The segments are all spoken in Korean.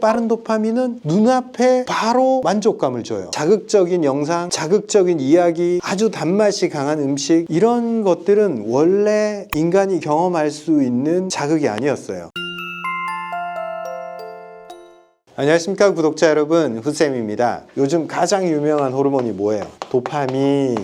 빠른 도파민은 눈앞에 바로 만족감을 줘요. 자극적인 영상, 자극적인 이야기, 아주 단맛이 강한 음식, 이런 것들은 원래 인간이 경험할 수 있는 자극이 아니었어요. 안녕하십니까 구독자 여러분, 후쌤입니다. 요즘 가장 유명한 호르몬이 뭐예요? 도파민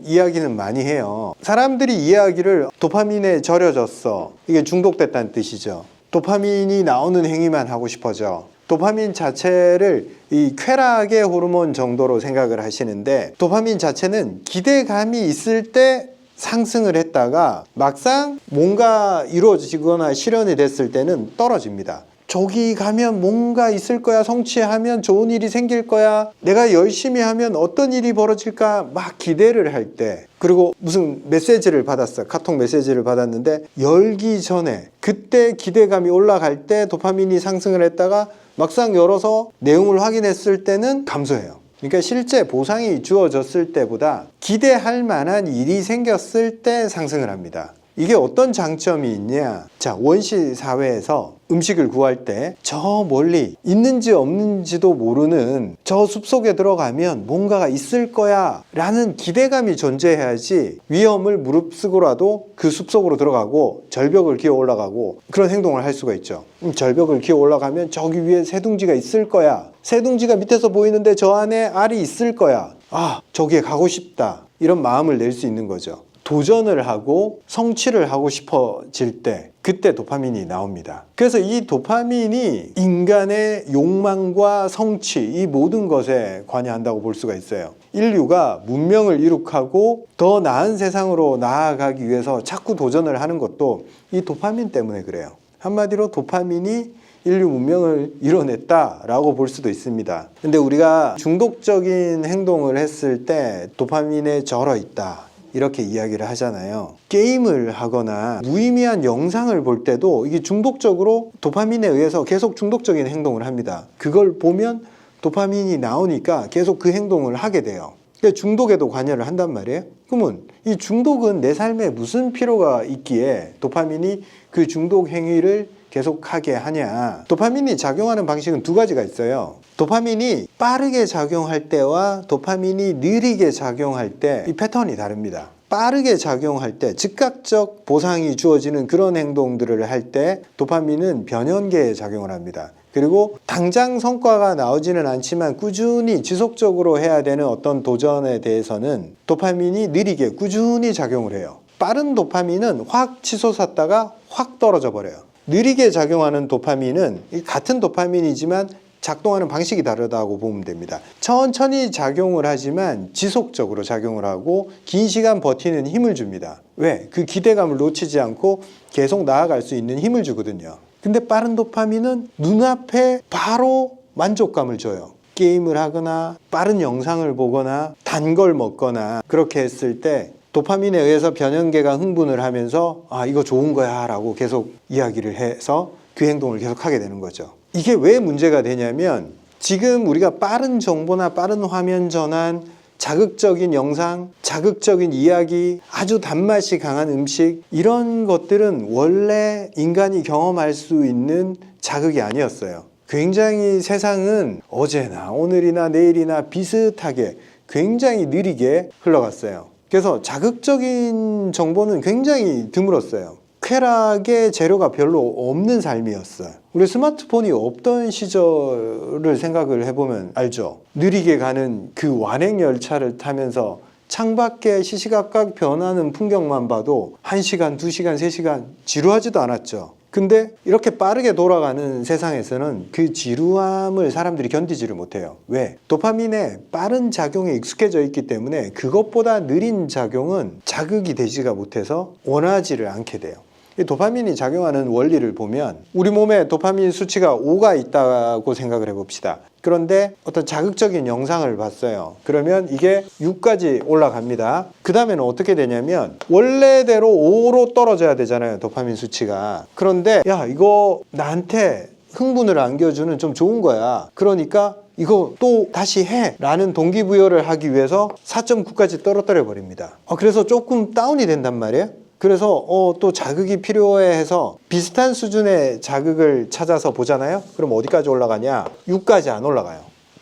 이야기는 많이 해요. 사람들이 이야기를 도파민에 절여졌어, 이게 중독됐다는 뜻이죠. 도파민이 나오는 행위만 하고 싶어져. 도파민 자체를 이 쾌락의 호르몬 정도로 생각을 하시는데, 도파민 자체는 기대감이 있을 때 상승을 했다가 막상 뭔가 이루어지거나 실현이 됐을 때는 떨어집니다. 저기 가면 뭔가 있을 거야, 성취하면 좋은 일이 생길 거야, 내가 열심히 하면 어떤 일이 벌어질까 막 기대를 할 때, 그리고 무슨 메시지를 받았어, 카톡 메시지를 받았는데 열기 전에, 그때 기대감이 올라갈 때 도파민이 상승을 했다가 막상 열어서 내용을 확인했을 때는 감소해요. 그러니까 실제 보상이 주어졌을 때보다 기대할 만한 일이 생겼을 때 상승을 합니다. 이게 어떤 장점이 있냐? 자, 원시 사회에서 음식을 구할 때 저 멀리 있는지 없는지도 모르는 저 숲속에 들어가면 뭔가가 있을 거야 라는 기대감이 존재해야지 위험을 무릅쓰고라도 그 숲속으로 들어가고 절벽을 기어 올라가고 그런 행동을 할 수가 있죠. 절벽을 기어 올라가면 저기 위에 새둥지가 있을 거야, 새둥지가 밑에서 보이는데 저 안에 알이 있을 거야, 아, 저기에 가고 싶다, 이런 마음을 낼 수 있는 거죠. 도전을 하고 성취를 하고 싶어질 때, 그때 도파민이 나옵니다. 그래서 이 도파민이 인간의 욕망과 성취, 이 모든 것에 관여한다고 볼 수가 있어요. 인류가 문명을 이룩하고 더 나은 세상으로 나아가기 위해서 자꾸 도전을 하는 것도 이 도파민 때문에 그래요. 한마디로 도파민이 인류 문명을 이뤄냈다라고 볼 수도 있습니다. 근데 우리가 중독적인 행동을 했을 때 도파민에 절어 있다, 이렇게 이야기를 하잖아요. 게임을 하거나 무의미한 영상을 볼 때도 이게 중독적으로 도파민에 의해서 계속 중독적인 행동을 합니다. 그걸 보면 도파민이 나오니까 계속 그 행동을 하게 돼요. 그러니까 중독에도 관여를 한단 말이에요. 그러면 이 중독은 내 삶에 무슨 필요가 있기에 도파민이 그 중독 행위를 계속하게 하냐? 도파민이 작용하는 방식은 두 가지가 있어요. 도파민이 빠르게 작용할 때와 도파민이 느리게 작용할 때 이 패턴이 다릅니다. 빠르게 작용할 때 즉각적 보상이 주어지는 그런 행동들을 할 때 도파민은 변연계에 작용을 합니다. 그리고 당장 성과가 나오지는 않지만 꾸준히 지속적으로 해야 되는 어떤 도전에 대해서는 도파민이 느리게 꾸준히 작용을 해요. 빠른 도파민은 확 치솟았다가 확 떨어져 버려요. 느리게 작용하는 도파민은 같은 도파민이지만 작동하는 방식이 다르다고 보면 됩니다. 천천히 작용을 하지만 지속적으로 작용을 하고 긴 시간 버티는 힘을 줍니다. 왜? 그 기대감을 놓치지 않고 계속 나아갈 수 있는 힘을 주거든요. 근데 빠른 도파민은 눈앞에 바로 만족감을 줘요. 게임을 하거나 빠른 영상을 보거나 단 걸 먹거나 그렇게 했을 때 도파민에 의해서 변연계가 흥분을 하면서 아, 이거 좋은 거야 라고 계속 이야기를 해서 그 행동을 계속 하게 되는 거죠. 이게 왜 문제가 되냐면, 지금 우리가 빠른 정보나 빠른 화면 전환, 자극적인 영상, 자극적인 이야기, 아주 단맛이 강한 음식, 이런 것들은 원래 인간이 경험할 수 있는 자극이 아니었어요. 굉장히 세상은 어제나 오늘이나 내일이나 비슷하게 굉장히 느리게 흘러갔어요. 그래서 자극적인 정보는 굉장히 드물었어요. 쾌락의 재료가 별로 없는 삶이었어요. 우리 스마트폰이 없던 시절을 생각을 해보면 알죠. 느리게 가는 그 완행열차를 타면서 창밖에 시시각각 변하는 풍경만 봐도 1시간, 2시간, 3시간 지루하지도 않았죠. 근데 이렇게 빠르게 돌아가는 세상에서는 그 지루함을 사람들이 견디지를 못해요. 왜? 도파민의 빠른 작용에 익숙해져 있기 때문에 그것보다 느린 작용은 자극이 되지가 못해서 원하지를 않게 돼요. 이 도파민이 작용하는 원리를 보면 우리 몸에 도파민 수치가 5가 있다고 생각을 해봅시다. 그런데 어떤 자극적인 영상을 봤어요. 그러면 이게 6까지 올라갑니다. 그 다음에는 어떻게 되냐면 원래대로 5로 떨어져야 되잖아요, 도파민 수치가. 그런데 야, 이거 나한테 흥분을 안겨주는 좀 좋은 거야, 그러니까 이거 또 다시 해 라는 동기부여를 하기 위해서 4.9까지 떨어뜨려 버립니다. 그래서 조금 다운이 된단 말이에요. 그래서 또 자극이 필요해 해서 비슷한 수준의 자극을 찾아서 보잖아요. 그럼 어디까지 올라가냐? 6까지 안 올라가요.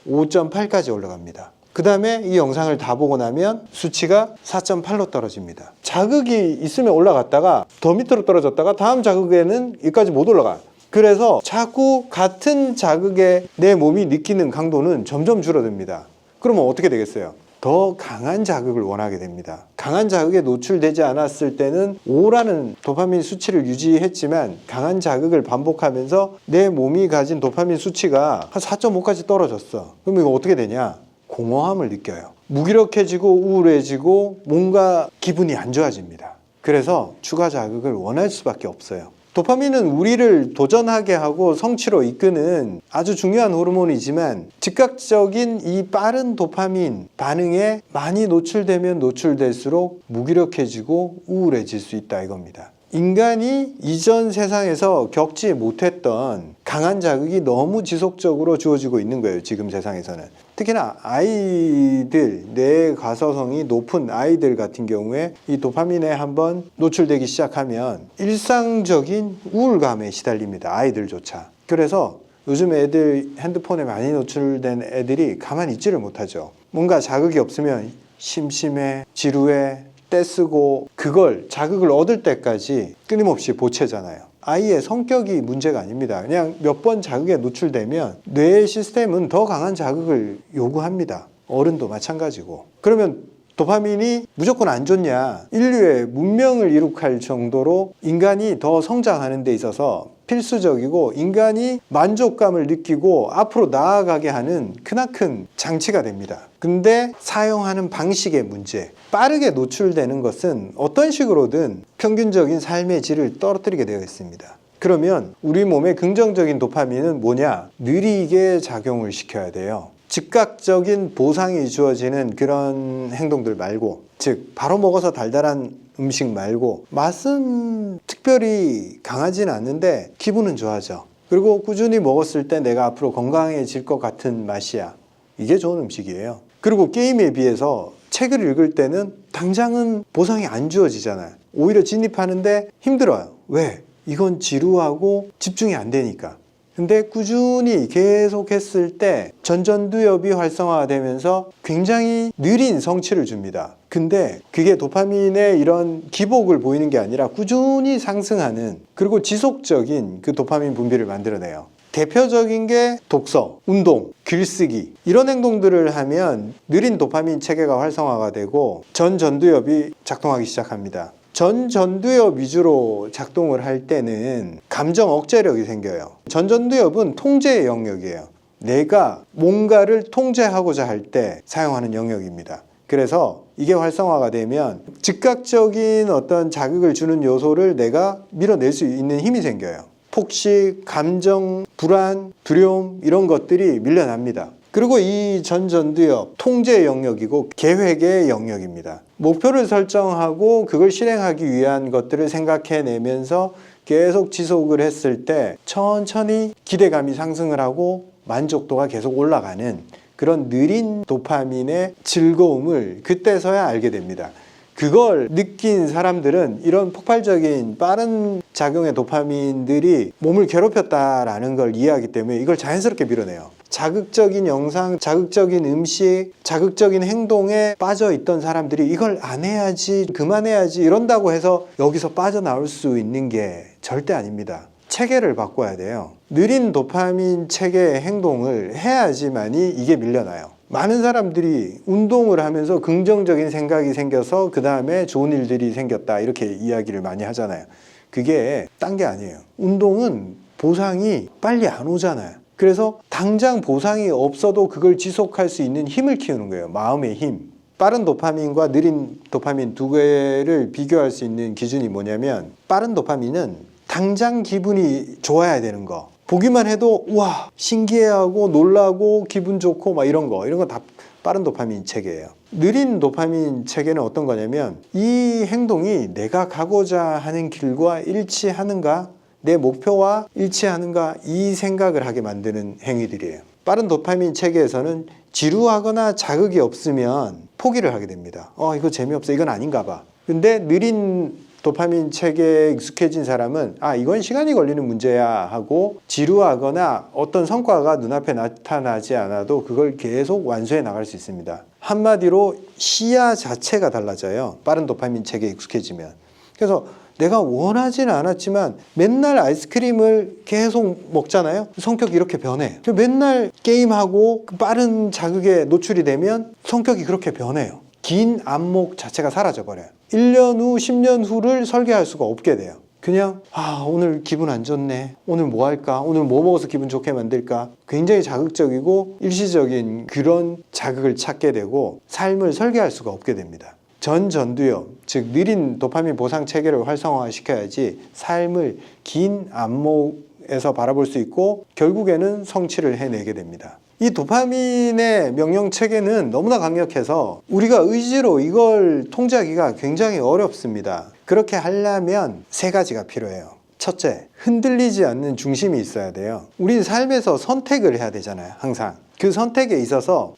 5.8까지 올라갑니다. 그 다음에 이 영상을 다 보고 나면 수치가 4.8로 떨어집니다. 자극이 있으면 올라갔다가 더 밑으로 떨어졌다가 다음 자극에는 여기까지 못 올라가요. 그래서 자꾸 같은 자극에 내 몸이 느끼는 강도는 점점 줄어듭니다. 그러면 어떻게 되겠어요? 더 강한 자극을 원하게 됩니다. 강한 자극에 노출되지 않았을 때는 5라는 도파민 수치를 유지했지만 강한 자극을 반복하면서 내 몸이 가진 도파민 수치가 한 4.5까지 떨어졌어. 그럼 이거 어떻게 되냐? 공허함을 느껴요. 무기력해지고 우울해지고 뭔가 기분이 안 좋아집니다. 그래서 추가 자극을 원할 수밖에 없어요. 도파민은 우리를 도전하게 하고 성취로 이끄는 아주 중요한 호르몬이지만 즉각적인 이 빠른 도파민 반응에 많이 노출되면 노출될수록 무기력해지고 우울해질 수 있다 이겁니다. 인간이 이전 세상에서 겪지 못했던 강한 자극이 너무 지속적으로 주어지고 있는 거예요. 지금 세상에서는. 특히나 아이들, 뇌 가소성이 높은 아이들 같은 경우에 이 도파민에 한번 노출되기 시작하면 일상적인 우울감에 시달립니다. 아이들조차. 그래서 요즘 애들 핸드폰에 많이 노출된 애들이 가만히 있지를 못하죠. 뭔가 자극이 없으면 심심해, 지루해, 떼쓰고 그걸 자극을 얻을 때까지 끊임없이 보채잖아요. 아이의 성격이 문제가 아닙니다. 그냥 몇 번 자극에 노출되면 뇌의 시스템은 더 강한 자극을 요구합니다. 어른도 마찬가지고. 그러면 도파민이 무조건 안 좋냐? 인류의 문명을 이룩할 정도로 인간이 더 성장하는 데 있어서 필수적이고 인간이 만족감을 느끼고 앞으로 나아가게 하는 크나큰 장치가 됩니다. 근데 사용하는 방식의 문제, 빠르게 노출되는 것은 어떤 식으로든 평균적인 삶의 질을 떨어뜨리게 되어 있습니다. 그러면 우리 몸의 긍정적인 도파민은 뭐냐? 느리게 작용을 시켜야 돼요. 즉각적인 보상이 주어지는 그런 행동들 말고, 즉 바로 먹어서 달달한 음식 말고 맛은 특별히 강하진 않는데 기분은 좋아져. 그리고 꾸준히 먹었을 때 내가 앞으로 건강해질 것 같은 맛이야. 이게 좋은 음식이에요. 그리고 게임에 비해서 책을 읽을 때는 당장은 보상이 안 주어지잖아요. 오히려 진입하는데 힘들어요. 왜? 이건 지루하고 집중이 안 되니까. 근데 꾸준히 계속 했을 때 전전두엽이 활성화되면서 굉장히 느린 성취를 줍니다. 근데 그게 도파민의 이런 기복을 보이는 게 아니라 꾸준히 상승하는, 그리고 지속적인 그 도파민 분비를 만들어내요. 대표적인 게 독서, 운동, 글쓰기, 이런 행동들을 하면 느린 도파민 체계가 활성화가 되고 전전두엽이 작동하기 시작합니다. 전전두엽 위주로 작동을 할 때는 감정 억제력이 생겨요. 전전두엽은 통제의 영역이에요. 내가 뭔가를 통제하고자 할 때 사용하는 영역입니다. 그래서 이게 활성화가 되면 즉각적인 어떤 자극을 주는 요소를 내가 밀어낼 수 있는 힘이 생겨요. 폭식, 감정, 불안, 두려움, 이런 것들이 밀려납니다. 그리고 이 전전두엽 통제의 영역이고 계획의 영역입니다. 목표를 설정하고 그걸 실행하기 위한 것들을 생각해내면서 계속 지속을 했을 때 천천히 기대감이 상승을 하고 만족도가 계속 올라가는 그런 느린 도파민의 즐거움을 그때서야 알게 됩니다. 그걸 느낀 사람들은 이런 폭발적인 빠른 작용의 도파민들이 몸을 괴롭혔다라는 걸 이해하기 때문에 이걸 자연스럽게 밀어내요. 자극적인 영상, 자극적인 음식, 자극적인 행동에 빠져 있던 사람들이 이걸 안 해야지, 그만해야지 이런다고 해서 여기서 빠져나올 수 있는 게 절대 아닙니다. 체계를 바꿔야 돼요. 느린 도파민 체계의 행동을 해야지만이 이게 밀려나요. 많은 사람들이 운동을 하면서 긍정적인 생각이 생겨서 그 다음에 좋은 일들이 생겼다 이렇게 이야기를 많이 하잖아요. 그게 딴 게 아니에요. 운동은 보상이 빨리 안 오잖아요. 그래서 당장 보상이 없어도 그걸 지속할 수 있는 힘을 키우는 거예요. 마음의 힘. 빠른 도파민과 느린 도파민 두 개를 비교할 수 있는 기준이 뭐냐면, 빠른 도파민은 당장 기분이 좋아야 되는 거, 보기만 해도 우와 신기해하고 놀라고 기분 좋고 막 이런 거 다 빠른 도파민 체계예요. 느린 도파민 체계는 어떤 거냐면, 이 행동이 내가 가고자 하는 길과 일치하는가, 내 목표와 일치하는가, 이 생각을 하게 만드는 행위들이에요. 빠른 도파민 체계에서는 지루하거나 자극이 없으면 포기를 하게 됩니다. 이거 재미없어, 이건 아닌가 봐. 근데 느린 도파민 체계에 익숙해진 사람은 이건 시간이 걸리는 문제야 하고 지루하거나 어떤 성과가 눈앞에 나타나지 않아도 그걸 계속 완수해 나갈 수 있습니다. 한마디로 시야 자체가 달라져요. 빠른 도파민 체계에 익숙해지면. 그래서 내가 원하지는 않았지만 맨날 아이스크림을 계속 먹잖아요. 성격이 이렇게 변해. 맨날 게임하고 빠른 자극에 노출이 되면 성격이 그렇게 변해요. 긴 안목 자체가 사라져버려요. 1년 후, 10년 후를 설계할 수가 없게 돼요. 그냥 오늘 기분 안 좋네. 오늘 뭐 할까? 오늘 뭐 먹어서 기분 좋게 만들까? 굉장히 자극적이고 일시적인 그런 자극을 찾게 되고 삶을 설계할 수가 없게 됩니다. 전두엽, 즉 느린 도파민 보상 체계를 활성화시켜야지 삶을 긴 안목에서 바라볼 수 있고 결국에는 성취를 해내게 됩니다. 이 도파민의 명령 체계는 너무나 강력해서 우리가 의지로 이걸 통제하기가 굉장히 어렵습니다. 그렇게 하려면 3가지가 필요해요. 첫째, 흔들리지 않는 중심이 있어야 돼요. 우리는 삶에서 선택을 해야 되잖아요, 항상. 그 선택에 있어서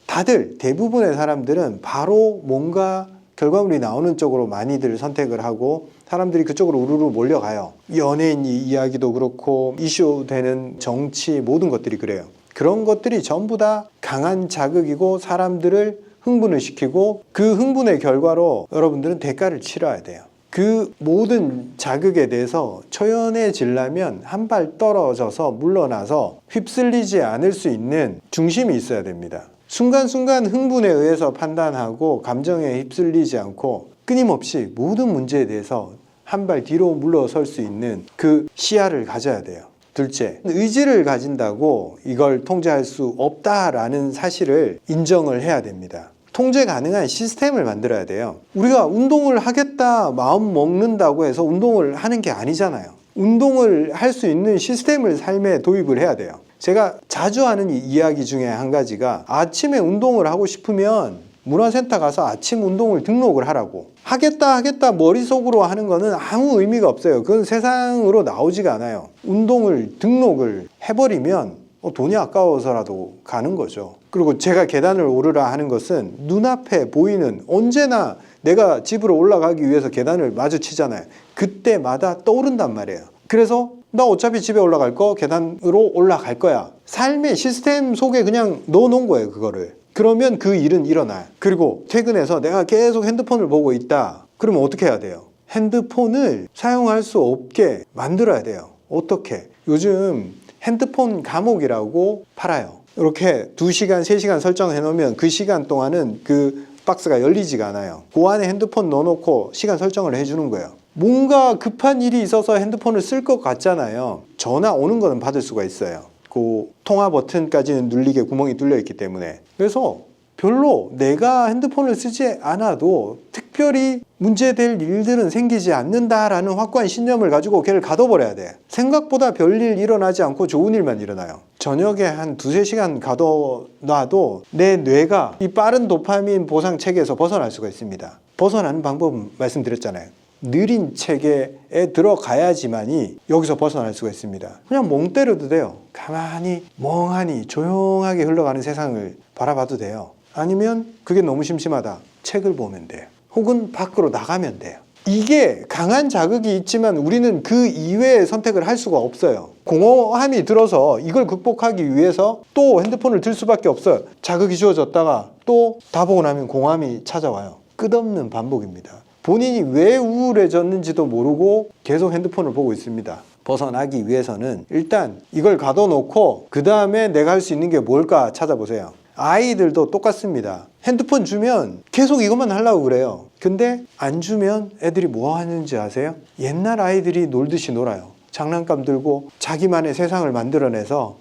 대부분의 사람들은 바로 뭔가 결과물이 나오는 쪽으로 많이들 선택을 하고 사람들이 그쪽으로 우르르 몰려가요. 연예인 이야기도 그렇고 이슈되는 정치 모든 것들이 그래요. 그런 것들이 전부 다 강한 자극이고 사람들을 흥분을 시키고 그 흥분의 결과로 여러분들은 대가를 치러야 돼요. 그 모든 자극에 대해서 초연해지려면 한 발 떨어져서 물러나서 휩쓸리지 않을 수 있는 중심이 있어야 됩니다. 순간순간 흥분에 의해서 판단하고 감정에 휩쓸리지 않고 끊임없이 모든 문제에 대해서 한 발 뒤로 물러설 수 있는 그 시야를 가져야 돼요. 둘째, 의지를 가진다고 이걸 통제할 수 없다라는 사실을 인정을 해야 됩니다. 통제 가능한 시스템을 만들어야 돼요. 우리가 운동을 하겠다 마음 먹는다고 해서 운동을 하는 게 아니잖아요. 운동을 할 수 있는 시스템을 삶에 도입을 해야 돼요. 제가 자주 하는 이야기 중에 한 가지가 아침에 운동을 하고 싶으면 문화센터 가서 아침 운동을 등록을 하라고. 하겠다 머릿속으로 하는 거는 아무 의미가 없어요. 그건 세상으로 나오지가 않아요. 운동을 등록을 해버리면 돈이 아까워서라도 가는 거죠. 그리고 제가 계단을 오르라 하는 것은 눈앞에 보이는, 언제나 내가 집으로 올라가기 위해서 계단을 마주치잖아요. 그때마다 떠오른단 말이에요. 그래서 나 어차피 집에 올라갈 거 계단으로 올라갈 거야. 삶의 시스템 속에 그냥 넣어놓은 거예요, 그거를. 그러면 그 일은 일어나요. 그리고 퇴근해서 내가 계속 핸드폰을 보고 있다. 그러면 어떻게 해야 돼요? 핸드폰을 사용할 수 없게 만들어야 돼요. 어떻게? 요즘 핸드폰 감옥이라고 팔아요. 이렇게 2시간, 3시간 설정해 놓으면 그 시간 동안은 그 박스가 열리지가 않아요. 그 안에 핸드폰 넣어놓고 시간 설정을 해주는 거예요. 뭔가 급한 일이 있어서 핸드폰을 쓸 것 같잖아요. 전화 오는 거는 받을 수가 있어요. 그 통화 버튼까지는 눌리게 구멍이 뚫려 있기 때문에. 그래서 별로 내가 핸드폰을 쓰지 않아도 특별히 문제될 일들은 생기지 않는다라는 확고한 신념을 가지고 걔를 가둬버려야 돼. 생각보다 별일 일어나지 않고 좋은 일만 일어나요. 저녁에 한 2-3시간 가둬놔도 내 뇌가 이 빠른 도파민 보상 체계에서 벗어날 수가 있습니다. 벗어나는 방법은 말씀드렸잖아요. 느린 체계에 들어가야지만이 여기서 벗어날 수가 있습니다. 그냥 멍 때려도 돼요. 가만히 멍하니 조용하게 흘러가는 세상을 바라봐도 돼요. 아니면 그게 너무 심심하다. 책을 보면 돼요. 혹은 밖으로 나가면 돼요. 이게 강한 자극이 있지만 우리는 그 이외의 선택을 할 수가 없어요. 공허함이 들어서 이걸 극복하기 위해서 또 핸드폰을 들 수밖에 없어요. 자극이 주어졌다가 또 다 보고 나면 공허함이 찾아와요. 끝없는 반복입니다. 본인이 왜 우울해졌는지도 모르고 계속 핸드폰을 보고 있습니다. 벗어나기 위해서는 일단 이걸 가둬놓고 그 다음에 내가 할 수 있는 게 뭘까 찾아보세요. 아이들도 똑같습니다. 핸드폰 주면 계속 이것만 하려고 그래요. 근데 안 주면 애들이 뭐 하는지 아세요? 옛날 아이들이 놀듯이 놀아요. 장난감 들고 자기만의 세상을 만들어내서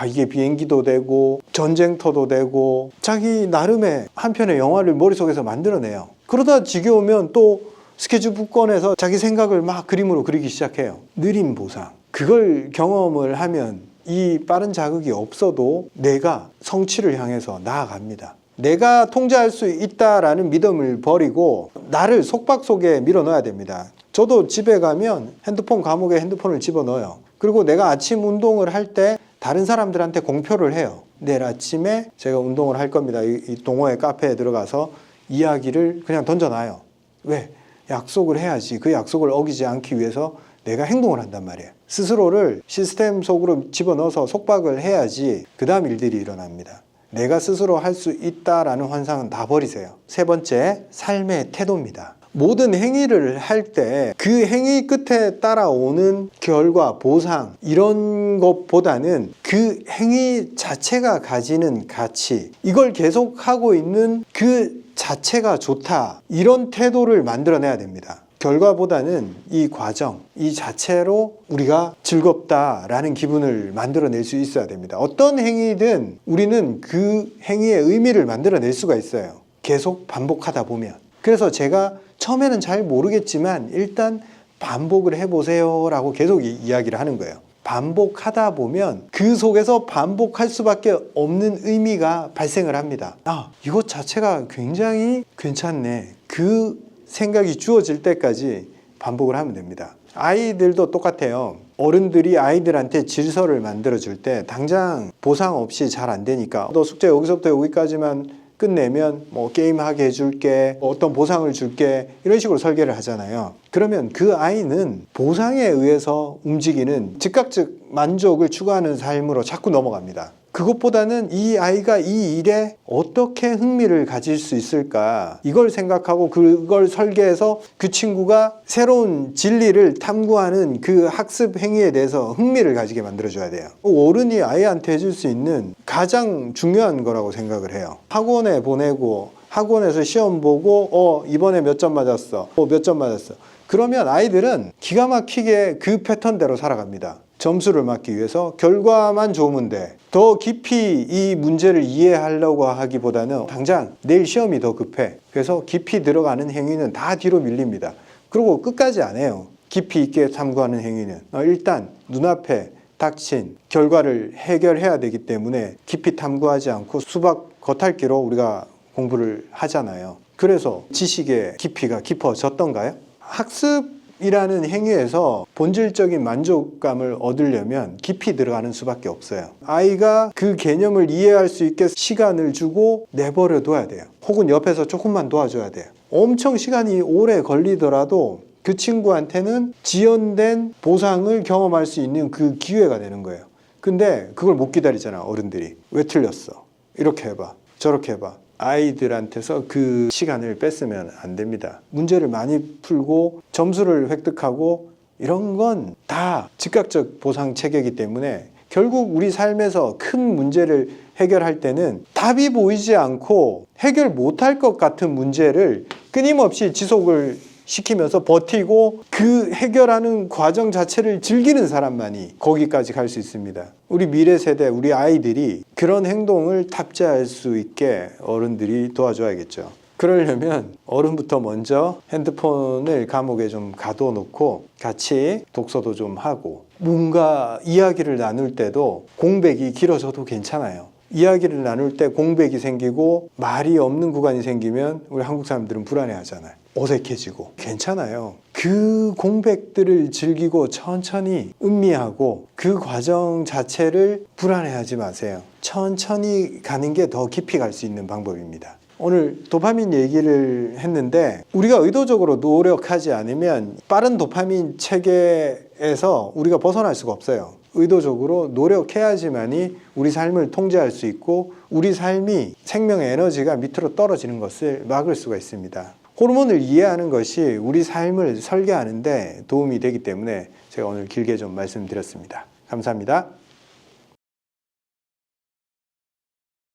이게 비행기도 되고 전쟁터도 되고 자기 나름의 한 편의 영화를 머릿속에서 만들어내요. 그러다 지겨우면 또 스케치북 꺼내서 자기 생각을 막 그림으로 그리기 시작해요. 느린 보상. 그걸 경험을 하면 이 빠른 자극이 없어도 내가 성취를 향해서 나아갑니다. 내가 통제할 수 있다라는 믿음을 버리고 나를 속박 속에 밀어넣어야 됩니다. 저도 집에 가면 핸드폰 감옥에 핸드폰을 집어넣어요. 그리고 내가 아침 운동을 할 때 다른 사람들한테 공표를 해요. 내일 아침에 제가 운동을 할 겁니다. 이 동호회 카페에 들어가서 이야기를 그냥 던져놔요. 왜? 약속을 해야지 그 약속을 어기지 않기 위해서 내가 행동을 한단 말이에요. 스스로를 시스템 속으로 집어넣어서 속박을 해야지 그 다음 일들이 일어납니다. 내가 스스로 할 수 있다라는 환상은 다 버리세요. 세 번째, 삶의 태도입니다. 모든 행위를 할 때 그 행위 끝에 따라오는 결과, 보상 이런 것보다는 그 행위 자체가 가지는 가치, 이걸 계속하고 있는 그 자체가 좋다, 이런 태도를 만들어내야 됩니다. 결과보다는 이 과정, 이 자체로 우리가 즐겁다라는 기분을 만들어낼 수 있어야 됩니다. 어떤 행위든 우리는 그 행위의 의미를 만들어낼 수가 있어요. 계속 반복하다 보면. 그래서 제가 처음에는 잘 모르겠지만 일단 반복을 해보세요 라고 계속 이야기를 하는 거예요. 반복하다 보면 그 속에서 반복할 수밖에 없는 의미가 발생을 합니다. 아, 이것 자체가 굉장히 괜찮네. 그 생각이 주어질 때까지 반복을 하면 됩니다. 아이들도 똑같아요. 어른들이 아이들한테 질서를 만들어줄 때 당장 보상 없이 잘 안 되니까 너 숙제 여기서부터 여기까지만 끝내면 뭐 게임하게 해줄게, 어떤 보상을 줄게, 이런 식으로 설계를 하잖아요. 그러면 그 아이는 보상에 의해서 움직이는 즉각적 만족을 추구하는 삶으로 자꾸 넘어갑니다. 그것보다는 이 아이가 이 일에 어떻게 흥미를 가질 수 있을까, 이걸 생각하고 그걸 설계해서 그 친구가 새로운 진리를 탐구하는 그 학습 행위에 대해서 흥미를 가지게 만들어줘야 돼요. 어른이 아이한테 해줄 수 있는 가장 중요한 거라고 생각을 해요. 학원에 보내고 학원에서 시험 보고 이번에 몇 점 맞았어, 몇 점 맞았어. 그러면 아이들은 기가 막히게 그 패턴대로 살아갑니다. 점수를 맞기 위해서 결과만 좋으면 돼. 더 깊이 이 문제를 이해하려고 하기보다는 당장 내일 시험이 더 급해. 그래서 깊이 들어가는 행위는 다 뒤로 밀립니다. 그리고 끝까지 안 해요. 깊이 있게 탐구하는 행위는 일단 눈앞에 닥친 결과를 해결해야 되기 때문에 깊이 탐구하지 않고 수박 겉핥기로 우리가 공부를 하잖아요. 그래서 지식의 깊이가 깊어졌던가요? 학습이라는 행위에서 본질적인 만족감을 얻으려면 깊이 들어가는 수밖에 없어요. 아이가 그 개념을 이해할 수 있게 시간을 주고 내버려 둬야 돼요. 혹은 옆에서 조금만 도와줘야 돼요. 엄청 시간이 오래 걸리더라도 그 친구한테는 지연된 보상을 경험할 수 있는 그 기회가 되는 거예요. 근데 그걸 못 기다리잖아, 어른들이. 왜 틀렸어? 이렇게 해봐, 저렇게 해봐. 아이들한테서 그 시간을 뺐으면 안 됩니다. 문제를 많이 풀고 점수를 획득하고 이런 건 다 즉각적 보상 체계이기 때문에 결국 우리 삶에서 큰 문제를 해결할 때는 답이 보이지 않고 해결 못할 것 같은 문제를 끊임없이 지속을 시키면서 버티고 그 해결하는 과정 자체를 즐기는 사람만이 거기까지 갈 수 있습니다. 우리 미래 세대, 우리 아이들이 그런 행동을 탑재할 수 있게 어른들이 도와줘야겠죠. 그러려면 어른부터 먼저 핸드폰을 감옥에 좀 가둬놓고 같이 독서도 좀 하고, 뭔가 이야기를 나눌 때도 공백이 길어져도 괜찮아요. 이야기를 나눌 때 공백이 생기고 말이 없는 구간이 생기면 우리 한국 사람들은 불안해하잖아요. 어색해지고. 괜찮아요. 그 공백들을 즐기고 천천히 음미하고 그 과정 자체를 불안해하지 마세요. 천천히 가는 게 더 깊이 갈 수 있는 방법입니다. 오늘 도파민 얘기를 했는데 우리가 의도적으로 노력하지 않으면 빠른 도파민 체계에서 우리가 벗어날 수가 없어요. 의도적으로 노력해야지만이 우리 삶을 통제할 수 있고 우리 삶이 생명의 에너지가 밑으로 떨어지는 것을 막을 수가 있습니다. 호르몬을 이해하는 것이 우리 삶을 설계하는 데 도움이 되기 때문에 제가 오늘 길게 좀 말씀드렸습니다. 감사합니다.